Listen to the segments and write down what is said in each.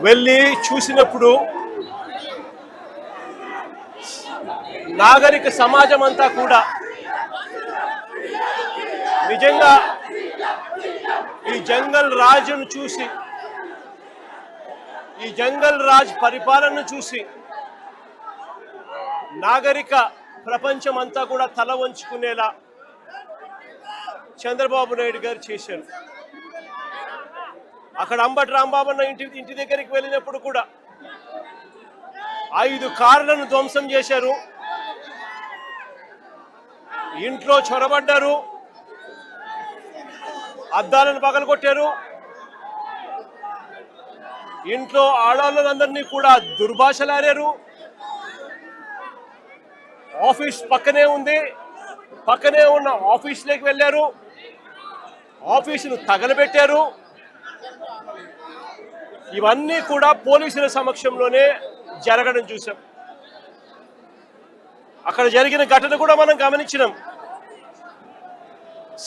వెళ్ళి చూసినప్పుడు నాగరిక సమాజం అంతా కూడా నిజంగా ఈ జంగల్ రాజును చూసి, ఈ జంగల్ రాజ్ పరిపాలనను చూసి నాగరిక ప్రపంచం అంతా కూడా తల వంచుకునేలా చంద్రబాబు నాయుడు గారు చేశారు. అక్కడ అంబటి రాంబాబు అన్న ఇంటి దగ్గరికి వెళ్ళినప్పుడు కూడా 5 కార్లను ధ్వంసం చేశారు, ఇంట్లో చొరబడ్డారు, అద్దాలను పగలగొట్టారు, ఇంట్లో ఆడవాళ్ళందరినీ కూడా దుర్భాషలాడారు. ఆఫీస్ పక్కనే ఉంది, పక్కనే ఉన్న ఆఫీసులోకి వెళ్ళారు, ఆఫీసును తగలబెట్టారు. ఇవన్నీ కూడా పోలీసుల సమక్షంలోనే జరగడం చూసాం. అక్కడ జరిగిన ఘటన కూడా మనం గమనించినాం.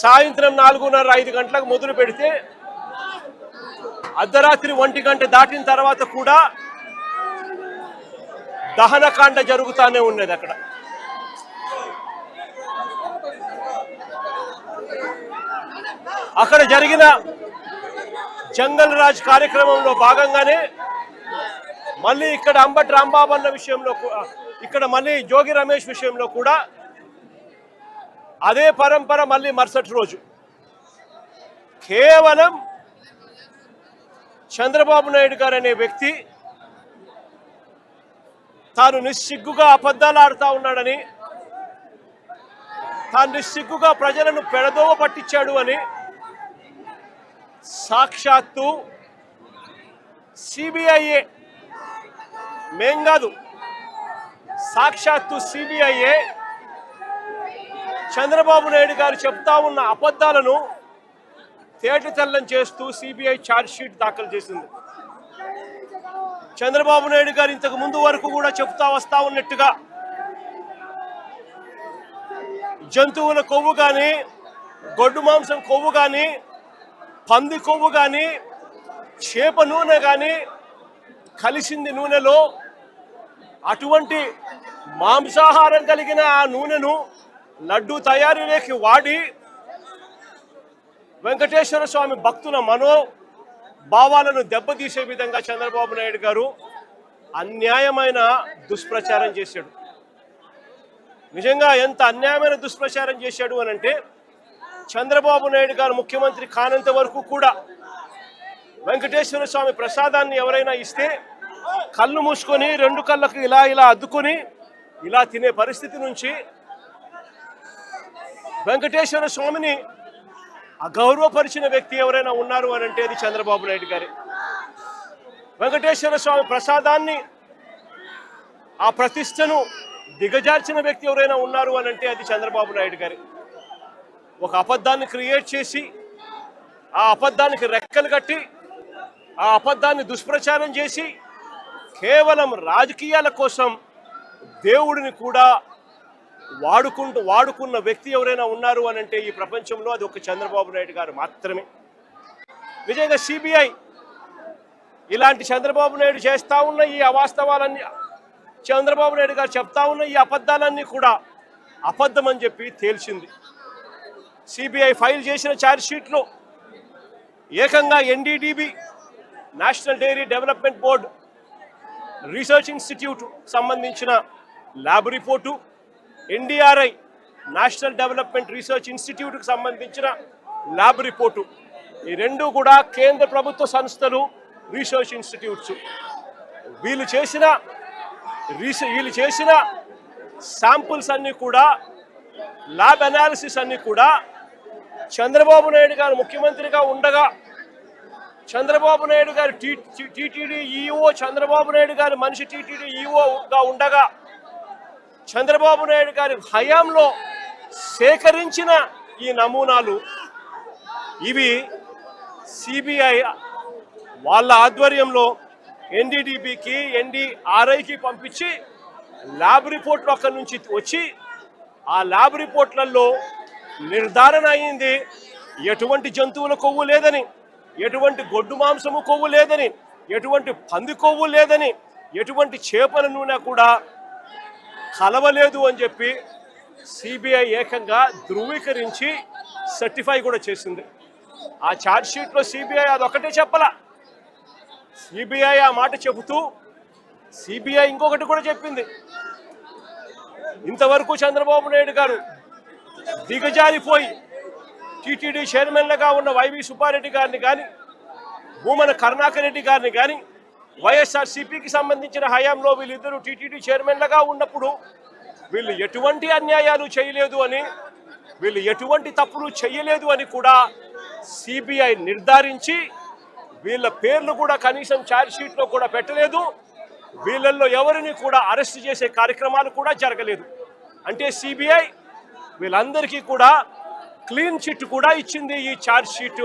సాయంత్రం 4:30-5 గంటలకు మొదలు పెడితే అర్ధరాత్రి 1 గంట దాటిన తర్వాత కూడా దహనకాండ జరుగుతూనే ఉన్నది. అక్కడ జరిగిన జంగల్ రాజ్ కార్యక్రమంలో భాగంగానే మళ్ళీ ఇక్కడ అంబటి రాంబాబు అన్న విషయంలో, ఇక్కడ మళ్ళీ జోగి రమేష్ విషయంలో కూడా అదే పరంపర. మళ్ళీ మరుసటి రోజు కేవలం చంద్రబాబు నాయుడు గారు అనే వ్యక్తి తాను నిస్సిగ్గుగా అబద్ధాలు ఆడుతూ ఉన్నాడని, తాను నిస్సిగ్గుగా ప్రజలను పెడదోవ పట్టించాడు అని సాక్షాత్తు సిబిఐఏ, మేం కాదు, సాక్షాత్తు సిబిఐఏ చంద్రబాబు నాయుడు గారు చెప్తా ఉన్న అబద్ధాలను తేటతెల్లం చేస్తూ సిబిఐ ఛార్జ్ షీట్ దాఖలు చేసింది. చంద్రబాబు నాయుడు గారు ఇంతకు ముందు వరకు కూడా చెప్తా వస్తా ఉన్నట్టుగా జంతువుల కొవ్వు కానీ, గొడ్డు మాంసం కొవ్వు కానీ, పంది కొవ్వు కానీ, చేప నూనె కానీ కలిసింది నూనెలో. అటువంటి మాంసాహారం కలిగిన ఆ నూనెను లడ్డూ తయారీలోకి వాడి వెంకటేశ్వర స్వామి భక్తుల మనోభావాలను దెబ్బతీసే విధంగా చంద్రబాబు నాయుడు గారు అన్యాయమైన దుష్ప్రచారం చేశాడు. నిజంగా ఎంత అన్యాయమైన దుష్ప్రచారం చేశాడు అనంటే, చంద్రబాబు నాయుడు గారు ముఖ్యమంత్రి కానంత వరకు కూడా వెంకటేశ్వర స్వామి ప్రసాదాన్ని ఎవరైనా ఇస్తే కళ్ళు మూసుకొని 2 కళ్ళకు ఇలా అద్దుకొని ఇలా తినే పరిస్థితి నుంచి వెంకటేశ్వర స్వామిని అగౌరవపరిచిన వ్యక్తి ఎవరైనా ఉన్నారు అనంటే అది చంద్రబాబు నాయుడు గారే. వెంకటేశ్వర స్వామి ప్రసాదాన్ని, ఆ ప్రతిష్టను దిగజార్చిన వ్యక్తి ఎవరైనా ఉన్నారు అనంటే అది చంద్రబాబు నాయుడు గారే. ఒక అబద్ధాన్ని క్రియేట్ చేసి, ఆ అబద్ధానికి రెక్కలు కట్టి, ఆ అబద్ధాన్ని దుష్ప్రచారం చేసి కేవలం రాజకీయాల కోసం దేవుడిని కూడా వాడుకున్న వ్యక్తి ఎవరైనా ఉన్నారు అనంటే ఈ ప్రపంచంలో అది ఒక చంద్రబాబు నాయుడు గారు మాత్రమే. నిజంగా సిబిఐ ఇలాంటి చంద్రబాబు నాయుడు చేస్తూ ఉన్న ఈ అవాస్తవాలన్నీ, చంద్రబాబు నాయుడు గారు చెప్తా ఉన్న ఈ అబద్ధాలన్నీ కూడా అబద్ధం అని చెప్పి తేల్చింది. సిబిఐ ఫైల్ చేసిన ఛార్జ్ షీట్లో ఏకంగా NDDB, national dairy development board research institute సంబంధించిన lab report, NDRI national development research ఇన్స్టిట్యూట్కి సంబంధించిన ల్యాబ్ రిపోర్టు, ఈ 2 కూడా కేంద్ర ప్రభుత్వ సంస్థలు, రీసెర్చ్ ఇన్స్టిట్యూట్స్. వీళ్ళు చేసిన శాంపుల్స్ అన్నీ కూడా, ల్యాబ్ అనాలిసిస్ అన్నీ కూడా చంద్రబాబు నాయుడు గారు ముఖ్యమంత్రిగా ఉండగా, చంద్రబాబు నాయుడు గారు టీటీడీ ఈఓ, చంద్రబాబు నాయుడు గారు మనిషి టీటీడీ ఈఓగా ఉండగా, చంద్రబాబు నాయుడు గారి హయాంలో సేకరించిన ఈ నమూనాలు ఇవి సిబిఐ వాళ్ళ ఆధ్వర్యంలో ఎన్డీడీబీకి, ఎన్డీఆర్ఐకి పంపించి ల్యాబ్ రిపోర్ట్లు అక్కడి నుంచి వచ్చి, ఆ ల్యాబ్ రిపోర్ట్లలో నిర్ధారణ అయింది ఎటువంటి జంతువుల కొవ్వు లేదని, ఎటువంటి గొడ్డు మాంసము కొవ్వు లేదని, ఎటువంటి పంది కొవ్వు లేదని, ఎటువంటి చేపల నూనె కూడా కలవలేదు అని చెప్పి సిబిఐ ఏకంగా ధృవీకరించి సర్టిఫై కూడా చేసింది. ఆ ఛార్జ్షీట్లో సిబిఐ అదొకటే చెప్పలా. సిబిఐ ఆ మాట చెబుతూ సిబిఐ ఇంకొకటి కూడా చెప్పింది, ఇంతవరకు చంద్రబాబు నాయుడు గారు దిగజారిపోయి టీటీడీ చైర్మన్లుగా ఉన్న వైవి సుబ్బారెడ్డి గారిని కానీ, భూమన కరుణాకర్ రెడ్డి గారిని కానీ, వైఎస్ఆర్సీపీకి సంబంధించిన హయాంలో వీళ్ళిద్దరూ టీటీడీ చైర్మన్లుగా ఉన్నప్పుడు వీళ్ళు ఎటువంటి అన్యాయాలు చేయలేదు అని, వీళ్ళు ఎటువంటి తప్పులు చేయలేదు అని కూడా సిబిఐ నిర్ధారించి వీళ్ళ పేర్లు కూడా కనీసం ఛార్జ్షీట్లో కూడా పెట్టలేదు. వీళ్ళల్లో ఎవరిని కూడా అరెస్ట్ చేసే కార్యక్రమాలు కూడా జరగలేదు. అంటే సిబిఐ వీళ్ళందరికీ కూడా క్లీన్ చిట్ కూడా ఇచ్చింది ఈ ఛార్జ్షీట్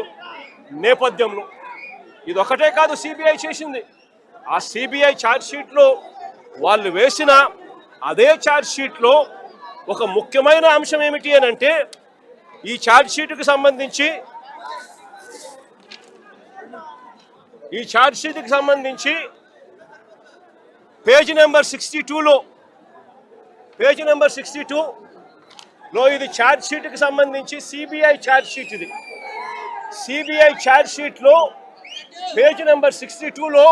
నేపథ్యంలో. ఇదొకటే కాదు సిబిఐ చేసింది. ఆ సిబిఐ ఛార్జ్షీట్లో వాళ్ళు వేసిన అదే ఛార్జ్షీట్లో ఒక ముఖ్యమైన అంశం ఏమిటి అని అంటే, ఈ ఛార్జ్షీట్కి సంబంధించి పేజ్ నెంబర్ 62లో ఇది ఛార్జ్షీట్కి సంబంధించి సిబిఐ ఛార్జ్షీట్. ఇది సిబిఐ ఛార్జ్షీట్లో పేజ్ నెంబర్ 62లో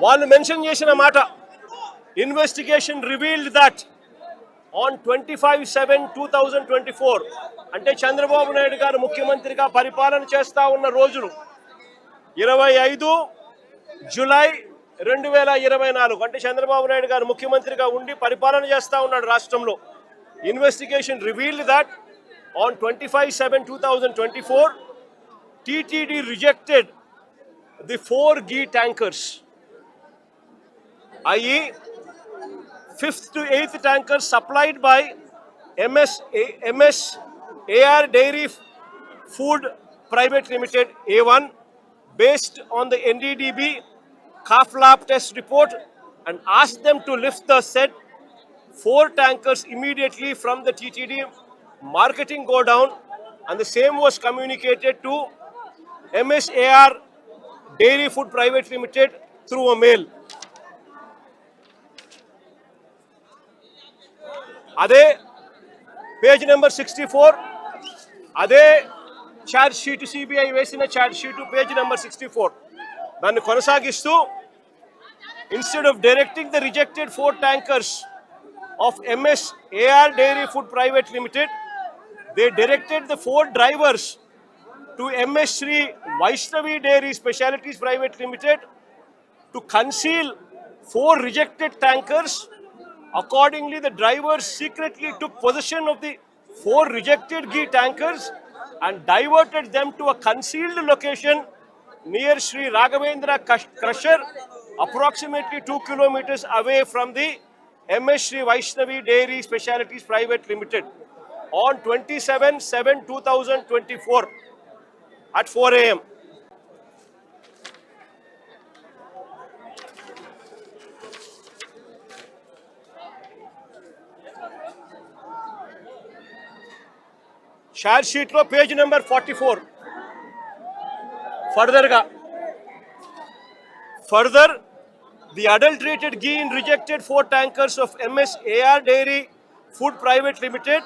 వాళ్ళు మెన్షన్ చేసిన మాట, ఇన్వెస్టిగేషన్ రివీల్డ్ దట్ ఆన్ 25/7/2024 అంటే చంద్రబాబు నాయుడు గారు ముఖ్యమంత్రిగా పరిపాలన చేస్తూ ఉన్న రోజులు 25 జూలై 2024 అంటే చంద్రబాబు నాయుడు గారు ముఖ్యమంత్రిగా ఉండి పరిపాలన చేస్తూ ఉన్నాడు రాష్ట్రంలో. Investigation revealed that on 25/7/2024 TTD rejected the 4 ghee tankers, i.e. 5th to 8th tankers supplied by MS AR Dairy Food Private Limited A1 based on the NDDB calf lab test report, and asked them to lift the said 4 tankers immediately from the TTD marketing godown, and the same was communicated to MSAR Dairy Food Private Limited through a mail. అదే page number 64, అదే charge sheet CBI వేసిన charge sheet page number 64 దాన్ని కొనసాగిస్తూ, instead of directing the rejected 4 tankers of MSAR Dairy Food Private Limited, they directed the 4 drivers to MS Shri Vaishnavi Dairy Specialities Private Limited to conceal 4 rejected tankers. Accordingly, the drivers secretly took possession of the 4 rejected ghee tankers and diverted them to a concealed location near Sri Raghavendra Crusher, approximately 2 kilometers away from the MS Shri Vaishnavi Dairy Specialities Private Limited on 27/7/2024 at 4 a.m. Charge షీట్లో page number 44 further the adulterated ghee in rejected 4 tankers of MS AR Dairy Food Private Limited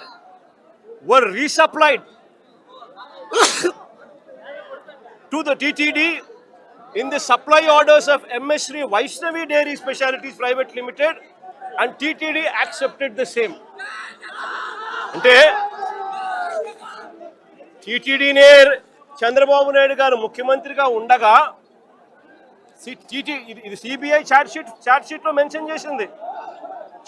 were resupplied to the TTD in the supply orders of MS Shri Vaishnavi Dairy Specialities Private Limited, and TTD accepted the same. అంటే టీటీడీనే చంద్రబాబు నాయుడు గారు ముఖ్యమంత్రిగా ఉండగా ఇది CBI ఛార్జ్షీట్లో mention చేసింది.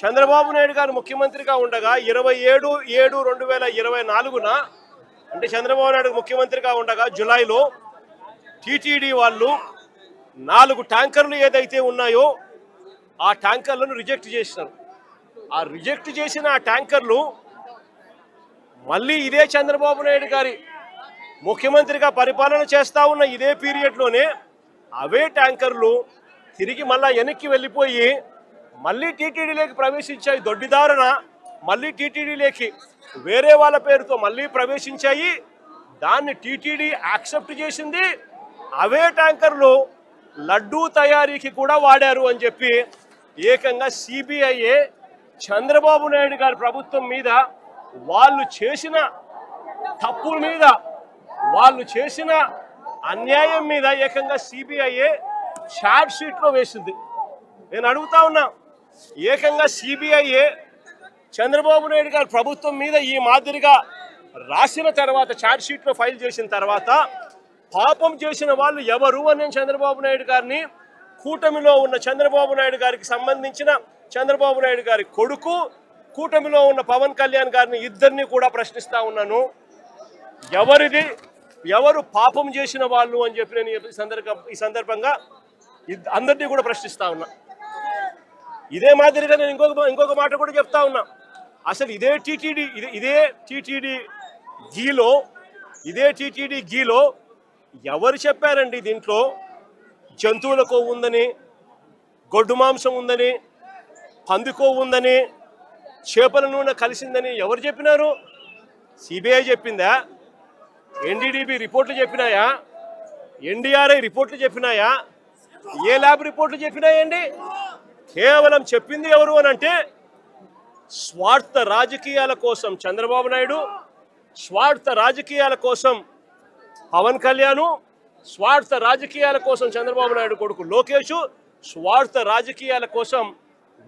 చంద్రబాబు నాయుడు గారు ముఖ్యమంత్రిగా ఉండగా 27/7/2024 అంటే చంద్రబాబు నాయుడు ముఖ్యమంత్రిగా ఉండగా జూలైలో టీటీడీ వాళ్ళు 4 ట్యాంకర్లు ఏదైతే ఉన్నాయో ఆ ట్యాంకర్లను రిజెక్ట్ చేసినారు. ఆ రిజెక్ట్ చేసిన ఆ ట్యాంకర్లు మళ్ళీ ఇదే చంద్రబాబు నాయుడు గారి ముఖ్యమంత్రిగా పరిపాలన చేస్తూ ఉన్న ఇదే పీరియడ్లోనే అవే ట్యాంకర్లు తిరిగి మళ్ళీ వెనక్కి వెళ్ళిపోయి మళ్ళీ టీటీడీలోకి ప్రవేశించాయి. దొడ్డిదారున మళ్ళీ టీటీడీలోకి వేరే వాళ్ళ పేరుతో మళ్ళీ ప్రవేశించాయి. దాన్ని టీటీడీ యాక్సెప్ట్ చేసింది. అవే ట్యాంకర్లు లడ్డూ తయారీకి కూడా వాడారు అని చెప్పి ఏకంగా సిబిఐఏ చంద్రబాబు నాయుడు గారి ప్రభుత్వం మీద వాళ్ళు చేసిన తప్పుల మీద వాళ్ళు చేసిన అన్యాయం మీద ఏకంగా సిబిఐఏ ఛార్జ్ షీట్లో వేసింది. నేను అడుగుతా ఉన్నా, ఏకంగా సిబిఐఏ చంద్రబాబు నాయుడు గారి ప్రభుత్వం మీద ఈ మాదిరిగా రాసిన తర్వాత ఛార్జ్ షీట్లో ఫైల్ చేసిన తర్వాత పాపం చేసిన వాళ్ళు ఎవరు అని చంద్రబాబు నాయుడు గారిని, కూటమిలో ఉన్న చంద్రబాబు నాయుడు గారికి సంబంధించిన చంద్రబాబు నాయుడు గారి కొడుకు, కూటమిలో ఉన్న పవన్ కళ్యాణ్ గారిని ఇద్దరిని కూడా ప్రశ్నిస్తా ఉన్నాను. ఎవరు పాపం చేసిన వాళ్ళు అని చెప్పి నేను ఈ సందర్భంగా అందరినీ కూడా ప్రశ్నిస్తా ఉన్నా. ఇదే మాదిరిగా నేను ఇంకొక మాట కూడా చెప్తా ఉన్నా. అసలు ఇదే టీటీడీ గీలో ఎవరు చెప్పారండి దీంట్లో జంతువుల కొవ్వు ఉందని, గొడ్డు మాంసం ఉందని, పంది కొవ్వు ఉందని, చేపల నూనె కలిసిందని ఎవరు చెప్పినారు? సిబిఐ చెప్పిందా? ఎన్డీడీబీ రిపోర్ట్లు చెప్పినాయా? ఎన్డీఆర్ఐ రిపోర్ట్లు చెప్పినాయా? ఏ ల్యాబ్ రిపోర్ట్లు చెప్పినాయండి? కేవలం చెప్పింది ఎవరు అని అంటే స్వార్థ రాజకీయాల కోసం చంద్రబాబు నాయుడు, స్వార్థ రాజకీయాల కోసం పవన్ కళ్యాణ్, స్వార్థ రాజకీయాల కోసం చంద్రబాబు నాయుడు కొడుకు లోకేష్, స్వార్థ రాజకీయాల కోసం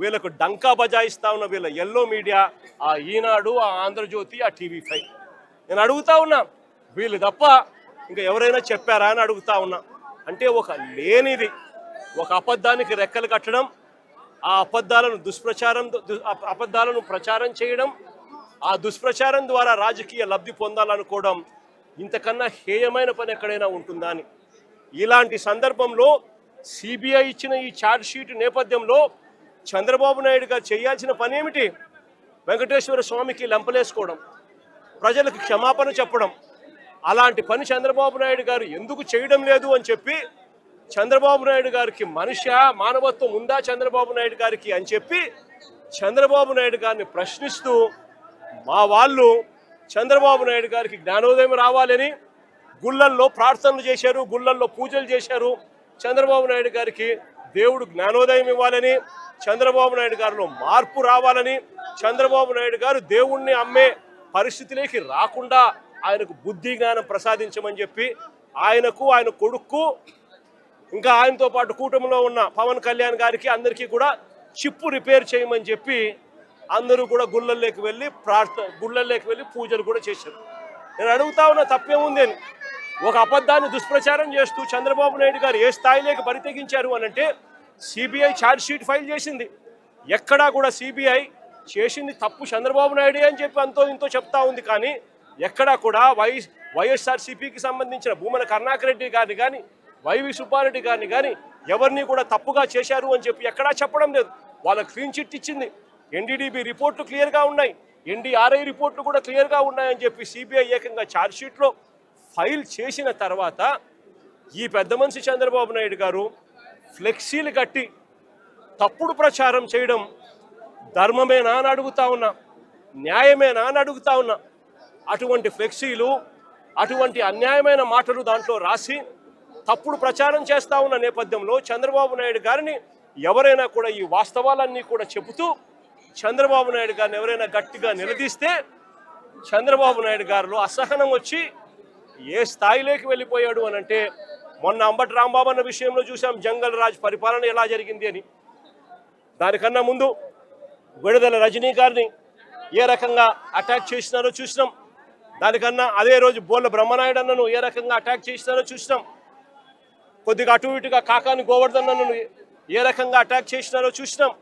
వీళ్ళకు డంకా బజాయిస్తా ఉన్న వీళ్ళ ఎల్లో మీడియా, ఆ ఈనాడు, ఆ ఆంధ్రజ్యోతి, ఆ టీవీ5. నేను అడుగుతా ఉన్నా, వీళ్ళు తప్ప ఇంకా ఎవరైనా చెప్పారా అని అడుగుతా ఉన్నా. అంటే ఒక లేనిది, ఒక అబద్ధానికి రెక్కలు కట్టడం, ఆ అబద్ధాలను ప్రచారం చేయడం, ఆ దుష్ప్రచారం ద్వారా రాజకీయ లబ్ధి పొందాలనుకోవడం ఇంతకన్నా హేయమైన పని ఎక్కడైనా ఉంటుందా అని. ఇలాంటి సందర్భంలో సిబిఐ ఇచ్చిన ఈ ఛార్జ్ షీట్ నేపథ్యంలో చంద్రబాబు నాయుడు గారు చేయాల్సిన పని ఏమిటి? వెంకటేశ్వర స్వామికి లెంపలేసుకోవడం, ప్రజలకు క్షమాపణ చెప్పడం. అలాంటి పని చంద్రబాబు నాయుడు గారు ఎందుకు చేయడం లేదు అని చెప్పి, చంద్రబాబు నాయుడు గారికి మానవత్వం ఉందా చంద్రబాబు నాయుడు గారికి అని చెప్పి చంద్రబాబు నాయుడు గారిని ప్రశ్నిస్తూ మా వాళ్ళు చంద్రబాబు నాయుడు గారికి జ్ఞానోదయం రావాలని గుళ్ళల్లో ప్రార్థనలు చేశారు, గుళ్ళల్లో పూజలు చేశారు. చంద్రబాబు నాయుడు గారికి దేవుడు జ్ఞానోదయం ఇవ్వాలని, చంద్రబాబు నాయుడు గారిలో మార్పు రావాలని, చంద్రబాబు నాయుడు గారు దేవుణ్ణి అమ్మే పరిస్థితిలోకి రాకుండా ఆయనకు బుద్ధి జ్ఞానం ప్రసాదించమని చెప్పి ఆయనకు, ఆయన కొడుకు, ఇంకా ఆయనతో పాటు కూటమిలో ఉన్న పవన్ కళ్యాణ్ గారికి అందరికీ కూడా చిప్పు రిపేర్ చేయమని చెప్పి అందరూ కూడా గుళ్ళల్లోకి వెళ్ళి పూజలు కూడా చేశారు. నేను అడుగుతా ఉన్నా, తప్పేముంది అని. ఒక అబద్ధాన్ని దుష్ప్రచారం చేస్తూ చంద్రబాబు నాయుడు గారు ఏ స్థాయిలోకి బరితెగించారు అని అంటే సిబిఐ ఛార్జ్ షీట్ ఫైల్ చేసింది. ఎక్కడా కూడా సిబిఐ చేసింది తప్పు చంద్రబాబు నాయుడు అని చెప్పి అంతో ఇంతో చెప్తా ఉంది. కానీ ఎక్కడా కూడా వైఎస్ఆర్సీపీకి సంబంధించిన భూమన కరుణాకర్ రెడ్డి గారిని కానీ, వైవి సుబ్బారెడ్డి గారిని కానీ ఎవరిని కూడా తప్పుగా చేశారు అని చెప్పి ఎక్కడా చెప్పడం లేదు. వాళ్ళకి క్లీన్ చిట్ ఇచ్చింది. ఎన్డీడీబీ రిపోర్ట్లు క్లియర్గా ఉన్నాయి, ఎన్డీఆర్ఐ రిపోర్ట్లు కూడా క్లియర్గా ఉన్నాయని చెప్పి సిబిఐ ఏకంగా ఛార్జ్ షీట్లో ఫైల్ చేసిన తర్వాత ఈ పెద్ద మనిషి చంద్రబాబు నాయుడు గారు ఫ్లెక్సీలు కట్టి తప్పుడు ప్రచారం చేయడం ధర్మమేనా అని అడుగుతా ఉన్నా, న్యాయమేనా అని అడుగుతా ఉన్నా. అటువంటి ఫ్లెక్సీలు, అటువంటి అన్యాయమైన మాటలు దాంట్లో రాసి తప్పుడు ప్రచారం చేస్తూ ఉన్న నేపథ్యంలో చంద్రబాబు నాయుడు గారిని ఎవరైనా కూడా ఈ వాస్తవాలన్నీ కూడా చెబుతూ చంద్రబాబు నాయుడు గారిని ఎవరైనా గట్టిగా నిలదీస్తే చంద్రబాబు నాయుడు గారిలో అసహనం వచ్చి ఏ స్థాయిలోకి వెళ్ళిపోయాడు అని అంటే, మొన్న అంబటి రాంబాబు అన్న విషయంలో చూసాం జంగల్ రాజ్ పరిపాలన ఎలా జరిగింది అని. దానికన్నా ముందు విడుదల రజనీ గారిని ఏ రకంగా అటాక్ చేసినారో చూసినాం. దానికన్నా అదే రోజు బోళ్ళ బ్రహ్మనాయుడు అన్నను ఏ రకంగా అటాక్ చేసినారో చూసినాం. కొద్దిగా అటు ఇటుగా కాకాని గోవర్ధన్ అన్నను ఏ రకంగా అటాక్ చేసినారో చూసినాం.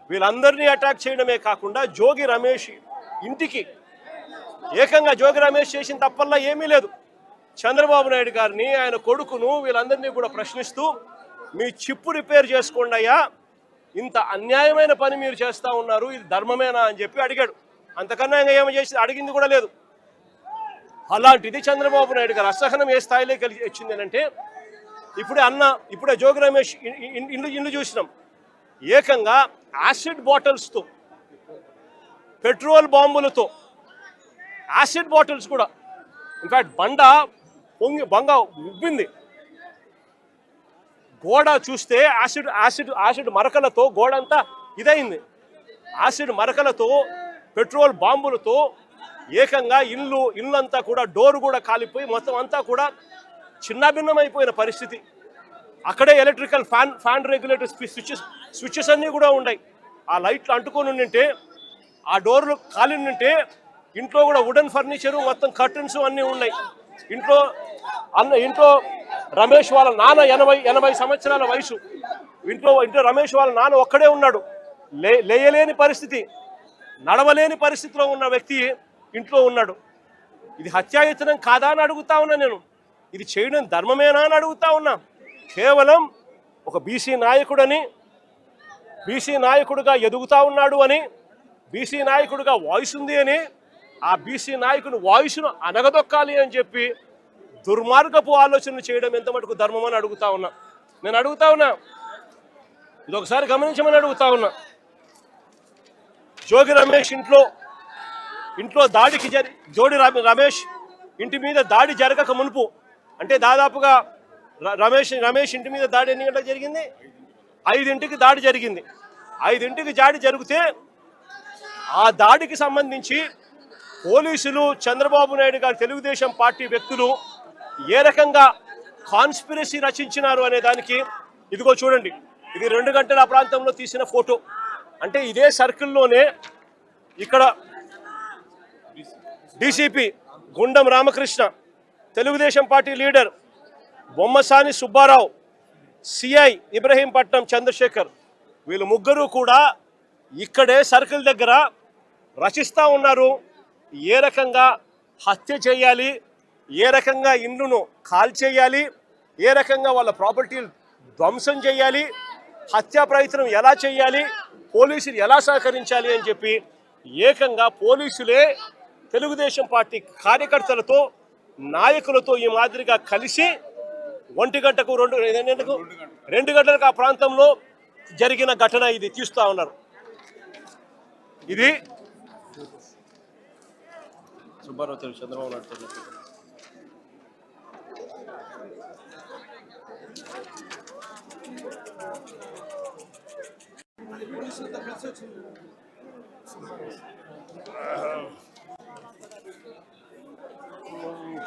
వీళ్ళందరినీ అటాక్ చేయడమే కాకుండా జోగి రమేష్ ఇంటికి ఏకంగా జోగి రమేష్ చేసిన తప్పల్లా ఏమీ లేదు. చంద్రబాబు నాయుడు గారిని, ఆయన కొడుకును, వీళ్ళందరినీ కూడా ప్రశ్నిస్తూ మీ చిప్పు రిపేర్ చేసుకోండి అయ్యా, ఇంత అన్యాయమైన పని మీరు చేస్తూ ఉన్నారు, ఇది ధర్మమేనా అని చెప్పి అడిగాడు. అంతకన్నా ఇంకా ఏమో చేసి అడిగింది కూడా లేదు. అలాంటిది చంద్రబాబు నాయుడు గారు అసహనం ఏ స్థాయిలోకి వచ్చింది అంటే, ఇప్పుడే జోగి రమేష్ ఇల్లు చూసినాం. ఏకంగా యాసిడ్ బాటిల్స్తో, పెట్రోల్ బాంబులతో, యాసిడ్ బాటిల్స్ కూడా, ఇన్ఫాక్ట్ బంగ ఉబ్బింది. గోడ చూస్తే యాసిడ్ మరకలతో గోడ అంతా ఇదైంది. యాసిడ్ మరకలతో, పెట్రోల్ బాంబులతో ఏకంగా ఇల్లంతా కూడా డోర్ కూడా కాలిపోయి మొత్తం అంతా కూడా చిన్నాభిన్నమైపోయిన పరిస్థితి. అక్కడే ఎలక్ట్రికల్ ఫ్యాన్ రెగ్యులేటర్ స్విచ్చెస్ అన్నీ కూడా ఉన్నాయి. ఆ లైట్లు అంటుకొని ఉండింటే, ఆ డోర్లు కాలి ఉంటే ఇంట్లో కూడా వుడెన్ ఫర్నిచరు మొత్తం కర్టన్స్ అన్నీ ఉన్నాయి. ఇంట్లో రమేష్ వాళ్ళ నాన్న 80 సంవత్సరాల వయసు. ఇంట్లో రమేష్ వాళ్ళ నాన్న ఒక్కడే ఉన్నాడు. లేయలేని పరిస్థితి, నడవలేని పరిస్థితిలో ఉన్న వ్యక్తి ఇంట్లో ఉన్నాడు. ఇది హత్యాయత్నం కాదా అని అడుగుతా ఉన్నా నేను. ఇది చేయడం ధర్మమేనా అని అడుగుతా ఉన్నా. కేవలం ఒక బీసీ నాయకుడని, బీసీ నాయకుడిగా ఎదుగుతా ఉన్నాడు అని, బీసీ నాయకుడిగా వాయిస్ ఉంది అని, ఆ బీసీ నాయకుని వాయిస్ను అనగదొక్కాలి అని చెప్పి దుర్మార్గపు ఆలోచనలు చేయడం ఎంత మటుకు ధర్మం అని అడుగుతా ఉన్నా. నేను అడుగుతా ఉన్నా, ఇది ఒకసారి గమనించమని అడుగుతా ఉన్నా. జోగి రమేష్ ఇంట్లో దాడికి రమేష్ ఇంటి మీద దాడి జరగక మునుపు, అంటే దాదాపుగా రమేష్ ఇంటి మీద దాడి ఎన్ని గంటలకు జరిగింది? 5ంటికి దాడి జరిగింది. 5ంటికి దాడి జరిగితే ఆ దాడికి సంబంధించి పోలీసులు, చంద్రబాబు నాయుడు గారు, తెలుగుదేశం పార్టీ వ్యక్తులు ఏ రకంగా కాన్స్పిరసీ రచించినారు అనే దానికి ఇదిగో చూడండి. ఇది 2 గంటల ప్రాంతంలో తీసిన ఫోటో. అంటే ఇదే సర్కిల్లోనే ఇక్కడ DCP Gundam Ramakrishna, Telugu Desam party leader Bommasani Subbarao, CI Ibrahimpatnam Chandrasekhar, వీళ్ళు ముగ్గురు కూడా ఇక్కడే సర్కిల్ దగ్గర రచిస్తూ ఉన్నారు. ఏ రకంగా హత్య చేయాలి, ఏ రకంగా ఇండ్లను కాల్చేయాలి, ఏ రకంగా వాళ్ళ ప్రాపర్టీలు ధ్వంసం చేయాలి, హత్యా ప్రయత్నం ఎలా చేయాలి, పోలీసులు ఎలా సహకరించాలి అని చెప్పి ఏకంగా పోలీసులే తెలుగుదేశం పార్టీ కార్యకర్తలతో, నాయకులతో ఈ మాదిరిగా కలిసి 1 గంటకు 2 గంటలకు ఆ ప్రాంతంలో జరిగిన ఘటన ఇది తీస్తూ ఉన్నారు. ఇది సుబ్బారావు చంద్రబాబు నాయుడు.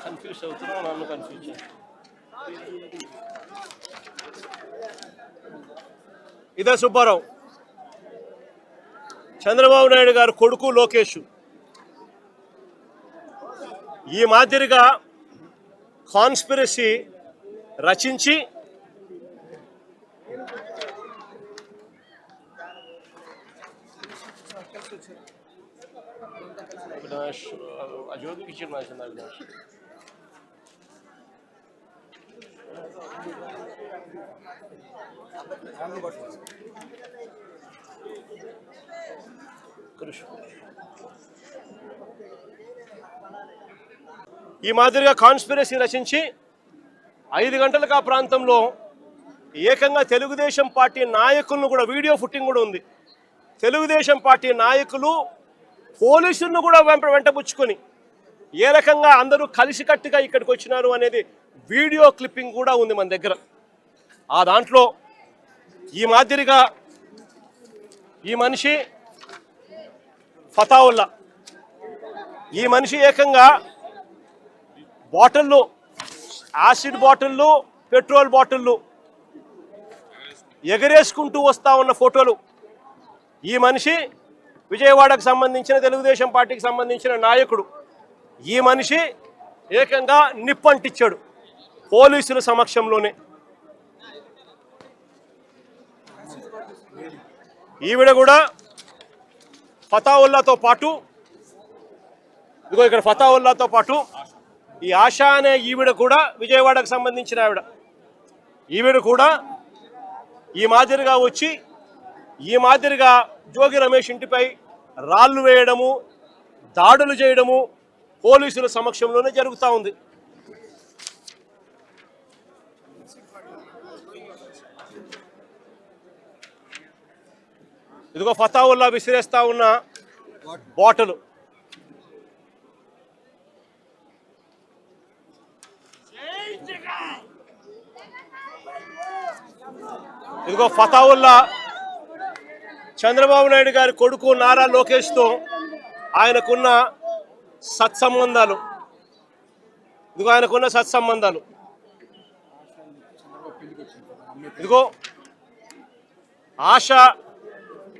కన్ఫ్యూజ్ అవుతున్నావు, నన్ను కన్ఫ్యూజ్ చేయి. ఇదే సుబ్బారావు, చంద్రబాబు నాయుడు గారు కొడుకు లోకేష్. ఈ మాదిరిగా కాన్స్పిరసీ రచించి అజోగికి ఇచ్చిన అవినాష్ ఈ మాదిరిగా కాన్స్పిరసీ రచించి 5 గంటలకు ఆ ప్రాంతంలో ఏకంగా తెలుగుదేశం పార్టీ నాయకులను కూడా, వీడియో ఫుటింగ్ కూడా ఉంది, తెలుగుదేశం పార్టీ నాయకులు పోలీసులను కూడా వెంటబుచ్చుకొని ఏ రకంగా అందరూ కలిసికట్టుగా ఇక్కడికి వచ్చినారు అనేది వీడియో క్లిప్పింగ్ కూడా ఉంది మన దగ్గర. ఆ దాంట్లో ఈ మాదిరిగా ఈ మనిషి ఫతావుల్లా, ఈ మనిషి ఏకంగా బాటిళ్ళు, యాసిడ్ బాటిళ్ళు, పెట్రోల్ బాటిళ్ళు ఎగరేసుకుంటూ వస్తూ ఉన్న ఫోటోలు. ఈ మనిషి విజయవాడకు సంబంధించిన తెలుగుదేశం పార్టీకి సంబంధించిన నాయకుడు. ఈ మనిషి ఏకంగా నిప్పంటిచ్చాడు పోలీసుల సమక్షంలోనే. ఈవిడ కూడా ఫతావుల్లాతో పాటు, ఇదిగో ఇక్కడ ఫతావుల్లాతో పాటు ఈ ఆశా అనే ఈవిడ కూడా విజయవాడకు సంబంధించిన ఆవిడ. ఈవిడ కూడా ఈ మాదిరిగా వచ్చి ఈ మాదిరిగా జోగి రమేష్ ఇంటిపై రాళ్లు వేయడము, దాడులు చేయడము పోలీసుల సమక్షంలోనే జరుగుతూ ఉంది. ఇదిగో ఫతావుల్లా విసిరేస్తా ఉన్న బాటలు. ఇదిగో ఫతావుల్లా చంద్రబాబు నాయుడు గారి కొడుకు నారా లోకేష్తో ఆయనకున్న సత్సంబంధాలు. ఇదిగో ఆయనకున్న సత్సంబంధాలు. ఇదిగో ఆశ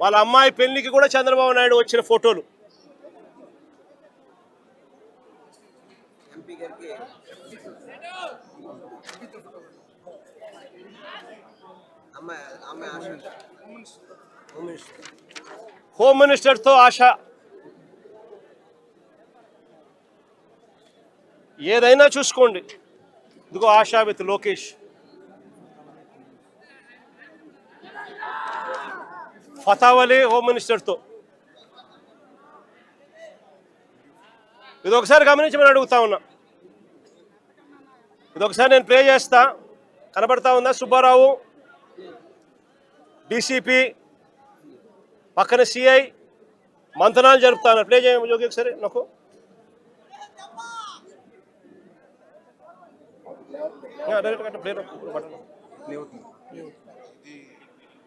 వాళ్ళ అమ్మాయి పెళ్లికి కూడా చంద్రబాబు నాయుడు వచ్చిన ఫోటోలు. హోమ్ మినిస్టర్తో ఆశ. ఏదైనా చూసుకోండి. ఇదిగో ఆశ విత్ లోకేష్. ఫతావలీ హోమ్ మినిస్టర్తో. ఇది ఒకసారి గమనించమని అడుగుతా ఉన్నా. ఇదొకసారి నేను ప్లే చేస్తా. కనబడతా ఉందా? సుబ్బారావు డీసీపీ పక్కన సిఐ మంతనాలు జరుపుతాను. ప్లే చేయమని జోగి ఒకసారి నాకు.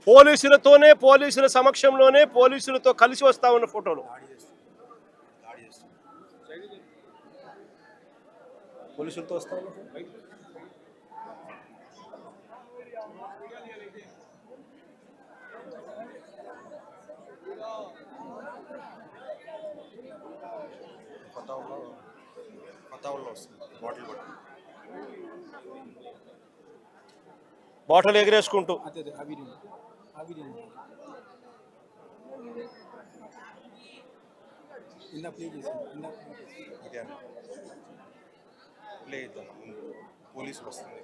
పోలీసులతోనే, పోలీసుల సమక్షంలోనే, పోలీసులతో కలిసి వస్తా ఉన్న ఫోటోలు. పోలీసులతో వస్తా ఉన్న బాటిల్ ఎగరేసుకుంటూ. పోలీసులు వస్తుంది.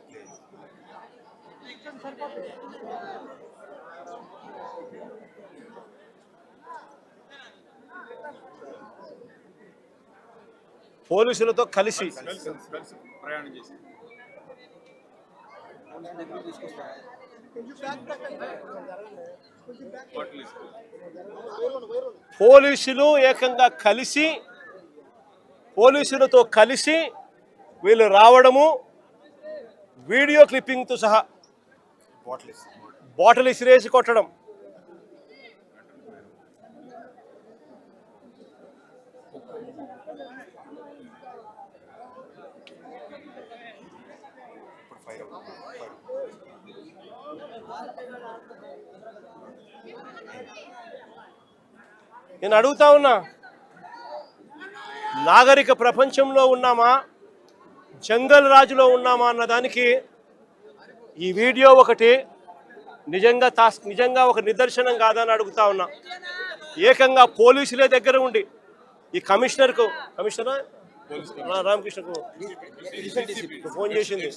పోలీసులతో కలిసి ప్రయాణం చేసి పోలీసులు ఏకంగా కలిసి, పోలీసులతో కలిసి వీళ్ళు రావడము, వీడియో క్లిప్పింగ్తో సహా బాటిల్ ఇసిరేసి కొట్టడం. నేను అడుగుతా ఉన్నా, నాగరిక ప్రపంచంలో ఉన్నామా, జంగల్ రాజులో ఉన్నామా అన్నదానికి ఈ వీడియో ఒకటి నిజంగా ఒక నిదర్శనం కాదని అడుగుతా ఉన్నా. ఏకంగా పోలీసులే దగ్గర ఉండి ఈ కమిషనర్ రామకృష్ణకు ఫోన్ చేసింది.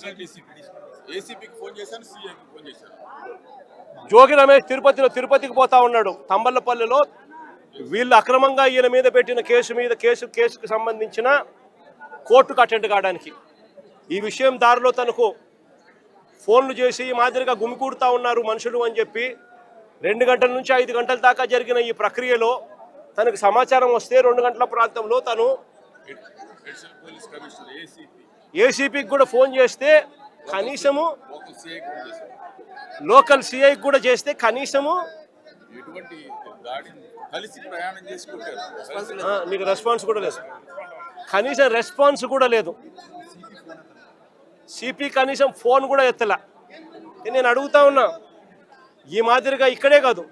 జోగి రమేష్ తిరుపతికి పోతా ఉన్నాడు. తంబళ్ళపల్లిలో వీళ్ళు అక్రమంగా ఈయన మీద పెట్టిన కేసుకు సంబంధించిన కోర్టుకు అటెండ్ కావడానికి. ఈ విషయం దారిలో తనకు ఫోన్లు చేసి ఈ మాదిరిగా గుమికూడుతూ ఉన్నారు మనుషులు అని చెప్పి 2 గంటల నుంచి 5 గంటల దాకా జరిగిన ఈ ప్రక్రియలో తనకు సమాచారం వస్తే 2 గంటల ప్రాంతంలో తను ఏసీపీకి కూడా ఫోన్ చేస్తే, కనీసము లోకల్ సిఐకి కూడా చేస్తే కనీసము మీకు రెస్పాన్స్ కూడా లేదు. కనీసం రెస్పాన్స్ కూడా లేదు. సిపి కనీసం ఫోన్ కూడా ఎత్తలా. నేను అడుగుతా ఉన్నా, ఈ మాదిరిగా ఇక్కడే కాదు,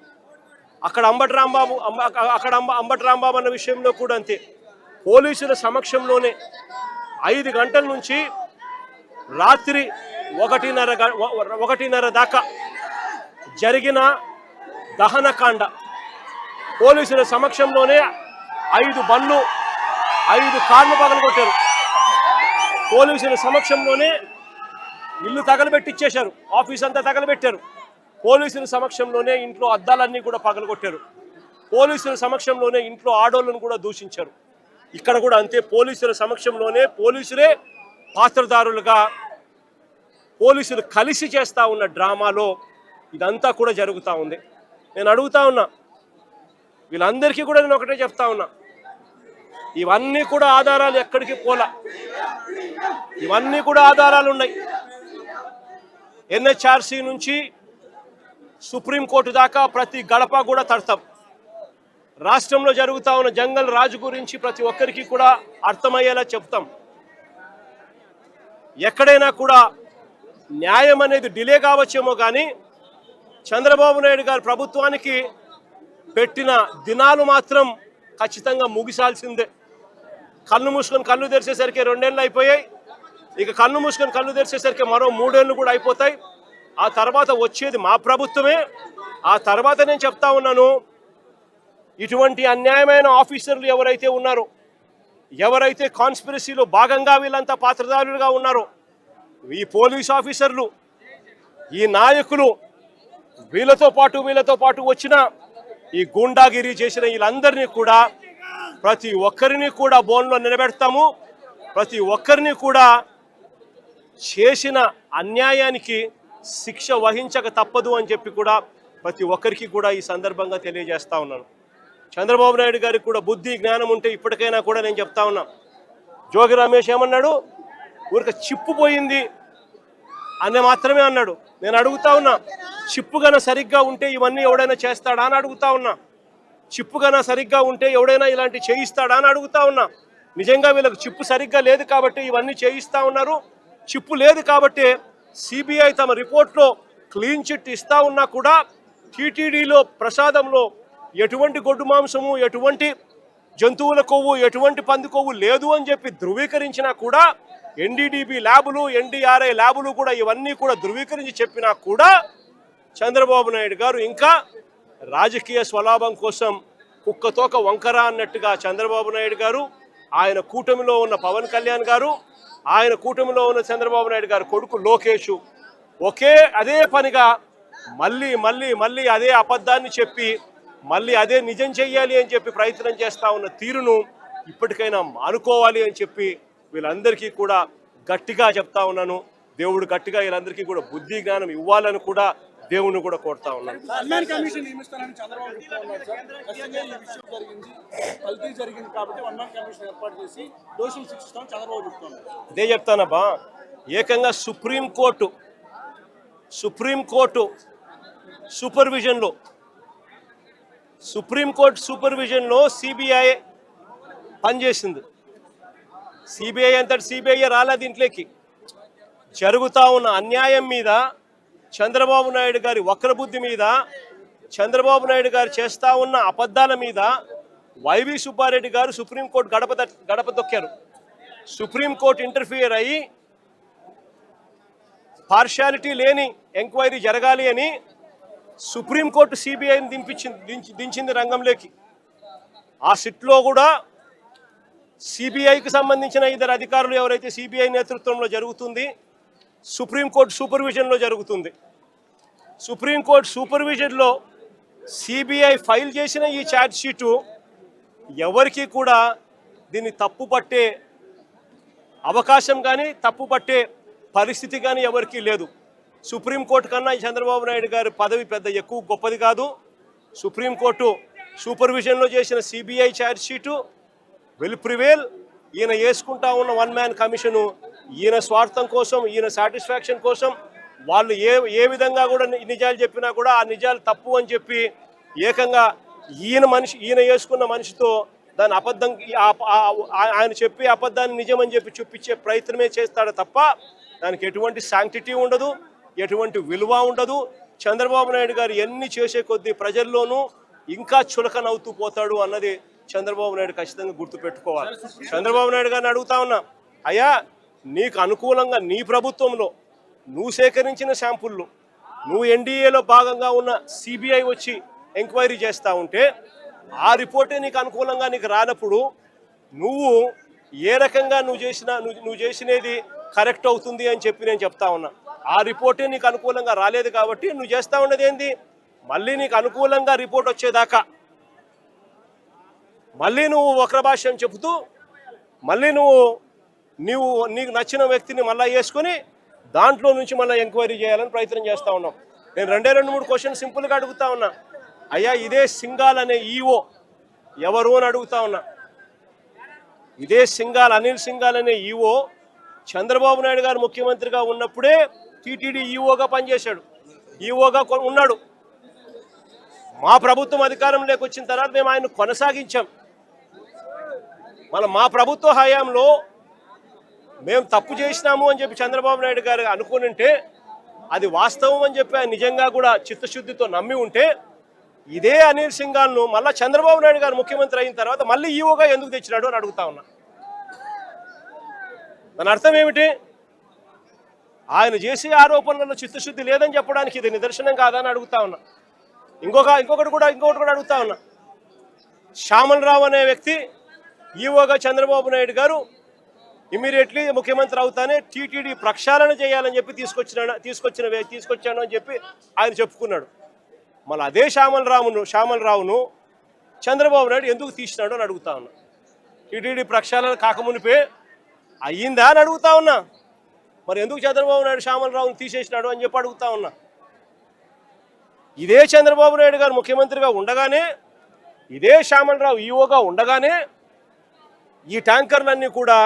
అక్కడ అంబటి రాంబాబు అన్న విషయంలో కూడా అంతే. పోలీసుల సమక్షంలోనే 5 గంటల నుంచి రాత్రి 1:30 దాకా జరిగిన దహనకాండ. పోలీసుల సమక్షంలోనే 5 బండ్లు 5 కార్లు పగలగొట్టారు. పోలీసుల సమక్షంలోనే ఇల్లు తగలబెట్టిచ్చేశారు, ఆఫీస్ అంతా తగలబెట్టారు. పోలీసుల సమక్షంలోనే ఇంట్లో అద్దాలన్నీ కూడా పగలగొట్టారు. పోలీసుల సమక్షంలోనే ఇంట్లో ఆడోళ్ళను కూడా దూషించారు. ఇక్కడ కూడా అంతే. పోలీసుల సమక్షంలోనే పోలీసులే పాత్రదారులుగా, పోలీసులు కలిసి చేస్తూ ఉన్న డ్రామాలో ఇదంతా కూడా జరుగుతూ ఉంది. నేను అడుగుతా ఉన్నా, వీళ్ళందరికీ కూడా నేను ఒకటే చెప్తా ఉన్నా, ఇవన్నీ కూడా ఆధారాలు ఎక్కడికి పోలా. ఇవన్నీ కూడా ఆధారాలు ఉన్నాయి. ఎన్హెచ్ఆర్సీ నుంచి సుప్రీంకోర్టు దాకా ప్రతి గడప కూడా తడతాం. రాష్ట్రంలో జరుగుతూ ఉన్న జంగల్ రాజు గురించి ప్రతి ఒక్కరికి కూడా అర్థమయ్యేలా చెప్తాం. ఎక్కడైనా కూడా న్యాయం అనేది డిలే కావచ్చేమో కానీ చంద్రబాబు నాయుడు గారి ప్రభుత్వానికి పెట్టిన దినాలు మాత్రం ఖచ్చితంగా ముగిసాల్సిందే. కళ్ళు మూసుకొని కళ్ళు తెరిచేసరికి 2 ఏళ్ళు అయిపోయాయి. ఇక కళ్ళు మూసుకొని కళ్ళు తెరిచేసరికి మరో 3 ఏళ్ళు కూడా అయిపోతాయి. ఆ తర్వాత వచ్చేది మా ప్రభుత్వమే. ఆ తర్వాత నేను చెప్తా ఉన్నాను, ఇటువంటి అన్యాయమైన ఆఫీసర్లు ఎవరైతే ఉన్నారో, ఎవరైతే కాన్స్పిరసీలో భాగంగా వీళ్ళంతా పాత్రధారులుగా ఉన్నారో, ఈ పోలీస్ ఆఫీసర్లు, ఈ నాయకులు, వీళ్ళతో పాటు వచ్చిన ఈ గూండాగిరి చేసిన వీళ్ళందరినీ కూడా ప్రతి ఒక్కరిని కూడా బోన్లో నిలబెడతాము. ప్రతి ఒక్కరిని కూడా చేసిన అన్యాయానికి శిక్ష వహించక తప్పదు అని చెప్పి కూడా ప్రతి ఒక్కరికి కూడా ఈ సందర్భంగా తెలియజేస్తా ఉన్నాను. చంద్రబాబు నాయుడు గారికి కూడా బుద్ధి జ్ఞానం ఉంటే ఇప్పటికైనా కూడా నేను చెప్తా ఉన్నా. జోగి రమేష్ ఏమన్నాడు? ఊరికి చిప్పు పోయింది అని మాత్రమే అన్నాడు. నేను అడుగుతా ఉన్నా, చిప్పు గన సరిగ్గా ఉంటే ఇవన్నీ ఎవడైనా చేస్తాడా అని అడుగుతా ఉన్నా. చిప్పు గన సరిగ్గా ఉంటే ఎవడైనా ఇలాంటి చేయిస్తాడా అని అడుగుతా ఉన్నా. నిజంగా వీళ్ళకి చిప్పు సరిగ్గా లేదు కాబట్టి ఇవన్నీ చేయిస్తా ఉన్నారు. చిప్పు లేదు కాబట్టి సిబిఐ తమ రిపోర్ట్లో క్లీన్ చిట్ ఇస్తా ఉన్నా కూడా టీటీడీలో ప్రసాదంలో ఎటువంటి గొడ్డు మాంసము, ఎటువంటి జంతువుల కొవ్వు, ఎటువంటి పంది కొవ్వు లేదు అని చెప్పి ధృవీకరించినా కూడా ఎన్డీడీబీ ల్యాబులు, ఎన్డీఆర్ఐ ల్యాబులు కూడా ఇవన్నీ కూడా ధృవీకరించి చెప్పినా కూడా చంద్రబాబు నాయుడు గారు ఇంకా రాజకీయ స్వలాభం కోసం కుక్కతోక వంకర అన్నట్టుగా చంద్రబాబు నాయుడు గారు, ఆయన కూటమిలో ఉన్న పవన్ కళ్యాణ్ గారు, ఆయన కూటమిలో ఉన్న చంద్రబాబు నాయుడు గారు కొడుకు లోకేష్ అదే పనిగా మళ్ళీ అదే అబద్ధాన్ని చెప్పి మళ్ళీ అదే నిజం చెయ్యాలి అని చెప్పి ప్రయత్నం చేస్తూ ఉన్న తీరును ఇప్పటికైనా మానుకోవాలి అని చెప్పి వీళ్ళందరికీ కూడా గట్టిగా చెప్తా ఉన్నాను. దేవుడు గట్టిగా వీళ్ళందరికీ కూడా బుద్ధి జ్ఞానం ఇవ్వాలని కూడా దేవుణ్ణి కూడా కోరుతా ఉన్నాను. ఇదే చెప్తానబ్బా. ఏకంగా సుప్రీంకోర్టు సూపర్విజన్లో సిబిఐ పనిచేసింది. సిబిఐ అంతటి సిబిఐ రాలే దీంట్లోకి. జరుగుతూ ఉన్న అన్యాయం మీద, చంద్రబాబు నాయుడు గారి వక్రబుద్ధి మీద, చంద్రబాబు నాయుడు గారు చేస్తూ ఉన్న అబద్ధాల మీద వైవి సుబ్బారెడ్డి గారు సుప్రీంకోర్టు గడప దొక్కారు. సుప్రీంకోర్టు ఇంటర్ఫియర్ అయ్యి పార్షాలిటీ లేని ఎంక్వైరీ జరగాలి అని సుప్రీంకోర్టు సిబిఐని దించింది రంగంలోకి. ఆ సిట్లో కూడా సిబిఐకి సంబంధించిన ఇద్దరు అధికారులు ఎవరైతే సిబిఐ నేతృత్వంలో జరుగుతుంది, సుప్రీంకోర్టు సూపర్విజన్లో జరుగుతుంది. సుప్రీంకోర్టు సూపర్విజన్లో సిబిఐ ఫైల్ చేసిన ఈ ఛార్జ్ షీటు ఎవరికి కూడా దీన్ని తప్పుపట్టే అవకాశం కానీ తప్పుపట్టే పరిస్థితి కానీ ఎవరికీ లేదు. సుప్రీంకోర్టు కన్నా ఈ చంద్రబాబు నాయుడు గారి పదవి పెద్ద ఎక్కువ గొప్పది కాదు. సుప్రీంకోర్టు సూపర్విజన్లో చేసిన CBI charge sheet will prevail. ఈయన వేసుకుంటా ఉన్న 1 మ్యాన్ కమిషను ఈయన స్వార్థం కోసం, ఈయన సాటిస్ఫాక్షన్ కోసం వాళ్ళు ఏ విధంగా కూడా నిజాలు చెప్పినా కూడా ఆ నిజాలు తప్పు అని చెప్పి ఏకంగా ఈయన వేసుకున్న మనిషితో దాని అబద్ధం, ఆయన చెప్పి అబద్ధాన్ని నిజమని చెప్పి చూపించే ప్రయత్నమే చేస్తాడు తప్ప దానికి ఎటువంటి శాంక్టిటీ ఉండదు, ఎటువంటి విలువ ఉండదు. చంద్రబాబు నాయుడు గారు ఎన్ని చేసే కొద్దీ ప్రజల్లోనూ ఇంకా చులకనవుతూ పోతాడు అన్నది చంద్రబాబు నాయుడు ఖచ్చితంగా గుర్తుపెట్టుకోవాలి. చంద్రబాబు నాయుడు గారిని అడుగుతా ఉన్నా, అయ్యా నీకు అనుకూలంగా నీ ప్రభుత్వంలో నువ్వు సేకరించిన శాంపుళ్ళు, నువ్వు ఎన్డీఏలో భాగంగా ఉన్న సిబిఐ వచ్చి ఎంక్వైరీ చేస్తూ ఉంటే ఆ రిపోర్టే నీకు అనుకూలంగా నీకు రానప్పుడు నువ్వు ఏ రకంగా నువ్వు చేసినది కరెక్ట్ అవుతుంది అని చెప్పి నేను చెప్తా ఉన్నా. ఆ రిపోర్టే నీకు అనుకూలంగా రాలేదు కాబట్టి నువ్వు చేస్తూ ఉన్నది ఏంది, మళ్ళీ నీకు అనుకూలంగా రిపోర్ట్ వచ్చేదాకా మళ్ళీ నువ్వు వక్రభాష్యం చెబుతూ మళ్ళీ నీకు నచ్చిన వ్యక్తిని మళ్ళీ వేసుకొని దాంట్లో నుంచి మళ్ళీ ఎంక్వైరీ చేయాలని ప్రయత్నం చేస్తూ ఉన్నాం. నేను 2-3 క్వశ్చన్ సింపుల్గా అడుగుతా ఉన్నా. అయ్యా ఇదే సింఘాల్ అనే ఈఓ ఎవరు అని అడుగుతా ఉన్నా. ఇదే అనిల్ సింఘాల్ అనే ఈఓ చంద్రబాబు నాయుడు గారు ముఖ్యమంత్రిగా ఉన్నప్పుడే టీటీడీ ఈఓగా పనిచేశాడు, ఈఓగా ఉన్నాడు. మా ప్రభుత్వం అధికారంలోకి వచ్చిన తర్వాత మేము ఆయన కొనసాగించాం. మా ప్రభుత్వ హయాంలో మేము తప్పు చేసినాము అని చెప్పి చంద్రబాబు నాయుడు గారు అనుకునింటే, అది వాస్తవం అని చెప్పి ఆయన నిజంగా కూడా చిత్తశుద్ధితో నమ్మి ఉంటే, ఇదే అనిల్ సింఘాల్ను మళ్ళీ చంద్రబాబు నాయుడు గారు ముఖ్యమంత్రి అయిన తర్వాత మళ్ళీ ఈవోగా ఎందుకు తెచ్చినాడు అని అడుగుతా ఉన్నా. దాని అర్థం ఏమిటి? ఆయన చేసే ఆరోపణలలో చిత్తశుద్ధి లేదని చెప్పడానికి ఇది నిదర్శనం కాదని అడుగుతా ఉన్నా. ఇంకొకటి కూడా అడుగుతా ఉన్నా. శ్యామల్ రావు అనే వ్యక్తి ఈవోగా చంద్రబాబు నాయుడు గారు ఇమీడియట్లీ ముఖ్యమంత్రి అవుతానే టీటీడీ ప్రక్షాళన చేయాలని చెప్పి తీసుకొచ్చాను అని చెప్పి ఆయన చెప్పుకున్నాడు. మళ్ళీ అదే శ్యామల్ రావును చంద్రబాబు నాయుడు ఎందుకు తీసినాడు అని అడుగుతా ఉన్నా. టీటీడీ ప్రక్షాళన కాకమునిపే అయ్యిందా అని అడుగుతా ఉన్నా. మరి ఎందుకు చంద్రబాబు నాయుడు శ్యామల్ రావును తీసేసినాడు అని చెప్పి అడుగుతా ఉన్నా. ఇదే చంద్రబాబు నాయుడు గారు ముఖ్యమంత్రిగా ఉండగానే, ఇదే శ్యామల్ రావు ఈవోగా ఉండగానే ఈ ట్యాంకర్లన్నీ కూడా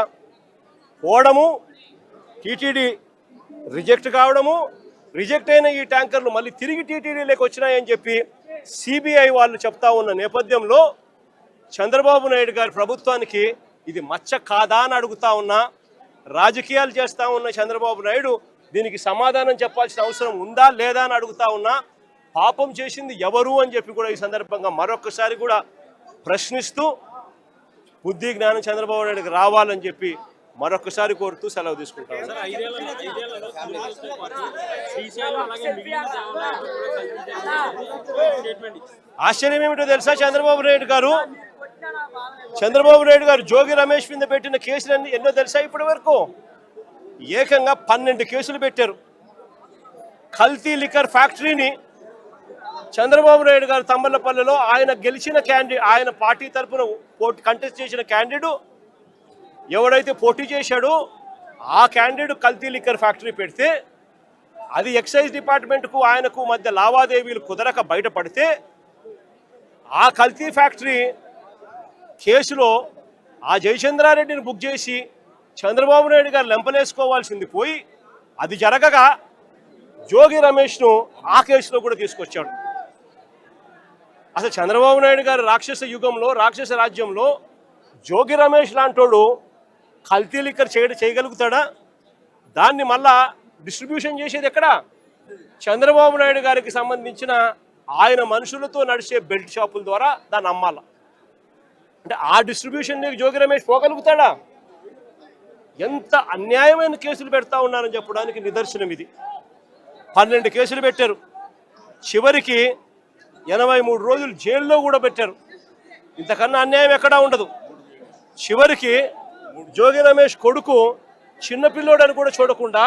పోవడము, టీటీడీ రిజెక్ట్ కావడము, రిజెక్ట్ అయిన ఈ ట్యాంకర్లు మళ్ళీ తిరిగి టీటీడీలోకి వచ్చినాయని చెప్పి సిబిఐ వాళ్ళు చెప్తా ఉన్న నేపథ్యంలో చంద్రబాబు నాయుడు గారి ప్రభుత్వానికి ఇది మచ్చ కాదా అని అడుగుతా ఉన్నా. రాజకీయాలు చేస్తూ ఉన్న చంద్రబాబు నాయుడు దీనికి సమాధానం చెప్పాల్సిన అవసరం ఉందా లేదా అని అడుగుతా ఉన్నా. పాపం చేసింది ఎవరు అని చెప్పి కూడా ఈ సందర్భంగా మరొకసారి కూడా ప్రశ్నిస్తూ బుద్ధి జ్ఞానం చంద్రబాబు నాయుడుకి రావాలని చెప్పి మరొకసారి కోరుతూ సెలవు తీసుకుంటాం. ఆశ్చర్యం ఏమిటో తెలుసా? చంద్రబాబు నాయుడు గారు జోగి రమేష్ మీద పెట్టిన కేసులన్నీ ఎన్నో తెలుసా? ఇప్పటి వరకు ఏకంగా 12 కేసులు పెట్టారు. కల్తీ లిక్కర్ ఫ్యాక్టరీని చంద్రబాబు నాయుడు గారు తంబలపల్లిలో ఆయన గెలిచిన ఆయన పార్టీ తరఫున కంటెస్ట్ చేసిన క్యాండిడేట్ ఎవడైతే పోటీ చేశాడో ఆ క్యాండిడేట్ కల్తీ లిక్కర్ ఫ్యాక్టరీ పెడితే, అది ఎక్సైజ్ డిపార్ట్మెంట్కు ఆయనకు మధ్య లావాదేవీలు కుదరక బయటపడితే, ఆ కల్తీ ఫ్యాక్టరీ కేసులో ఆ జయచంద్రారెడ్డిని బుక్ చేసి చంద్రబాబు నాయుడు గారు లెంపలేసుకోవాల్సింది పోయి, అది జరగగా జోగి రమేష్ను ఆ కేసులో కూడా తీసుకొచ్చాడు. అసలు చంద్రబాబు నాయుడు గారు రాక్షస యుగంలో, రాక్షస రాజ్యంలో జోగి రమేష్ లాంటోడు కల్తీ లిక్కర్ చేయగలుగుతాడా? దాన్ని మళ్ళా డిస్ట్రిబ్యూషన్ చేసేది ఎక్కడ? చంద్రబాబు నాయుడు గారికి సంబంధించిన ఆయన మనుషులతో నడిచే బెల్ట్ షాపుల ద్వారా దాన్ని అమ్మాల. అంటే ఆ డిస్ట్రిబ్యూషన్ జోగి రమేష్ పోగలుగుతాడా? ఎంత అన్యాయమైన కేసులు పెడతా ఉన్నారని చెప్పడానికి నిదర్శనం ఇది. 12 కేసులు పెట్టారు. చివరికి 83 రోజులు జైల్లో కూడా పెట్టారు. ఇంతకన్నా అన్యాయం ఎక్కడా ఉండదు. చివరికి జోగి రమేష్ కొడుకు చిన్నపిల్లోడు అని కూడా చూడకుండా,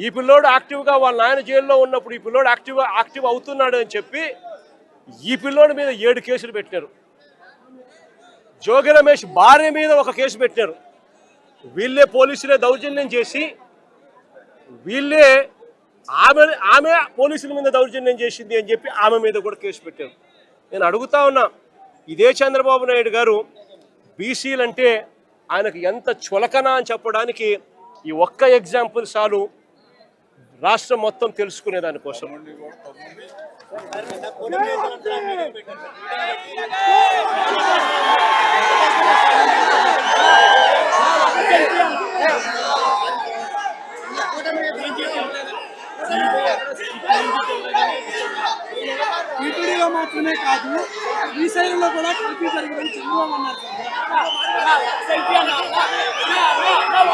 ఈ పిల్లోడు యాక్టివ్గా వాళ్ళ నాయన జైల్లో ఉన్నప్పుడు ఈ పిల్లోడు యాక్టివ్ అవుతున్నాడు అని చెప్పి ఈ పిల్లోడి మీద 7 కేసులు పెట్టారు. జోగి రమేష్ భార్య మీద 1 కేసు పెట్టారు. వీళ్ళే పోలీసులే దౌర్జన్యం చేసి, ఆమె పోలీసుల మీద దౌర్జన్యం చేసింది అని చెప్పి ఆమె మీద కూడా కేసు పెట్టారు. నేను అడుగుతా ఉన్నా, ఇదే చంద్రబాబు నాయుడు గారు బీసీలంటే ఆయనకు ఎంత చులకన అని చెప్పడానికి ఈ ఒక్క ఎగ్జాంపుల్ చాలు రాష్ట్రం మొత్తం తెలుసుకునే దానికోసం. టీటీడీలో మాత్రమే కాదు, ఈ శైలిలో కూడా కల్తీ జరిగిందని చంద్రబాబు అన్నారు.